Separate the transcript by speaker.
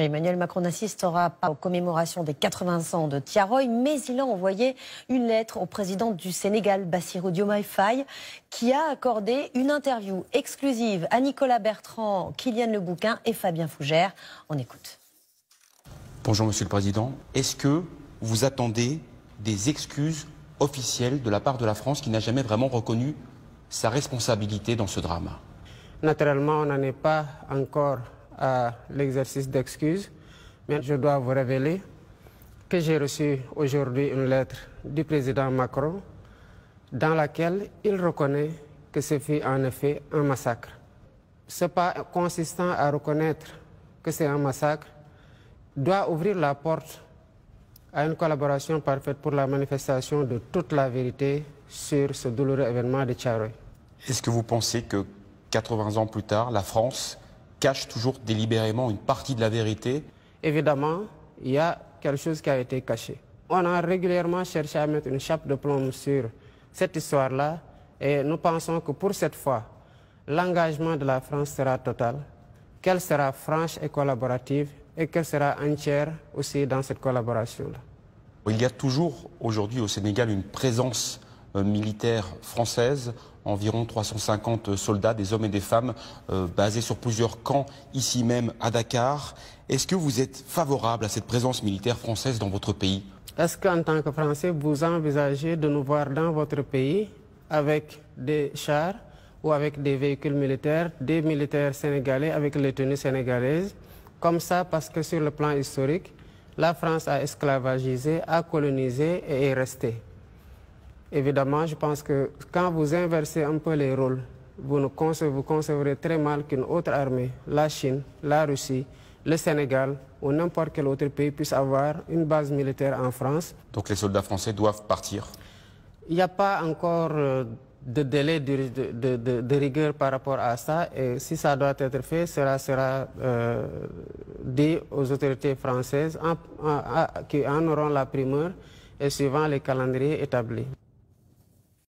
Speaker 1: Emmanuel Macron n'assistera pas aux commémorations des 80 ans de Tiaroy, mais il a envoyé une lettre au président du Sénégal, Bassirou Diomaye Faye, qui a accordé une interview exclusive à Nicolas Bertrand, Kylian Lebouquin et Fabien Fougère. On écoute.
Speaker 2: Bonjour Monsieur le Président. Est-ce que vous attendez des excuses officielles de la part de la France qui n'a jamais vraiment reconnu sa responsabilité dans ce drame?
Speaker 3: Naturellement, on n'en est pas encore à l'exercice d'excuses, mais je dois vous révéler que j'ai reçu aujourd'hui une lettre du président Macron dans laquelle il reconnaît que ce fut en effet un massacre. Ce pas consistant à reconnaître que c'est un massacre doit ouvrir la porte à une collaboration parfaite pour la manifestation de toute la vérité sur ce douloureux événement de Tiaroy.
Speaker 2: Est-ce que vous pensez que 80 ans plus tard, la France cache toujours délibérément une partie de la vérité?
Speaker 3: Évidemment, il y a quelque chose qui a été caché. On a régulièrement cherché à mettre une chape de plomb sur cette histoire-là et nous pensons que pour cette fois, l'engagement de la France sera total, qu'elle sera franche et collaborative et qu'elle sera entière aussi dans cette collaboration-là.
Speaker 2: Il y a toujours aujourd'hui au Sénégal une présence militaire française, environ 350 soldats, des hommes et des femmes, basés sur plusieurs camps, ici même à Dakar. Est-ce que vous êtes favorable à cette présence militaire française dans votre pays?
Speaker 3: Est-ce qu'en tant que Français, vous envisagez de nous voir dans votre pays avec des chars ou avec des véhicules militaires, des militaires sénégalais avec les tenues sénégalaises, comme ça parce que sur le plan historique, la France a esclavagisé, a colonisé et est restée. Évidemment, je pense que quand vous inversez un peu les rôles, vous concevrez très mal qu'une autre armée, la Chine, la Russie, le Sénégal ou n'importe quel autre pays puisse avoir une base militaire en France.
Speaker 2: Donc les soldats français doivent partir?
Speaker 3: Il n'y a pas encore de délai de rigueur par rapport à ça et si ça doit être fait, cela sera dit aux autorités françaises qui en auront la primeur et suivant les calendriers établis.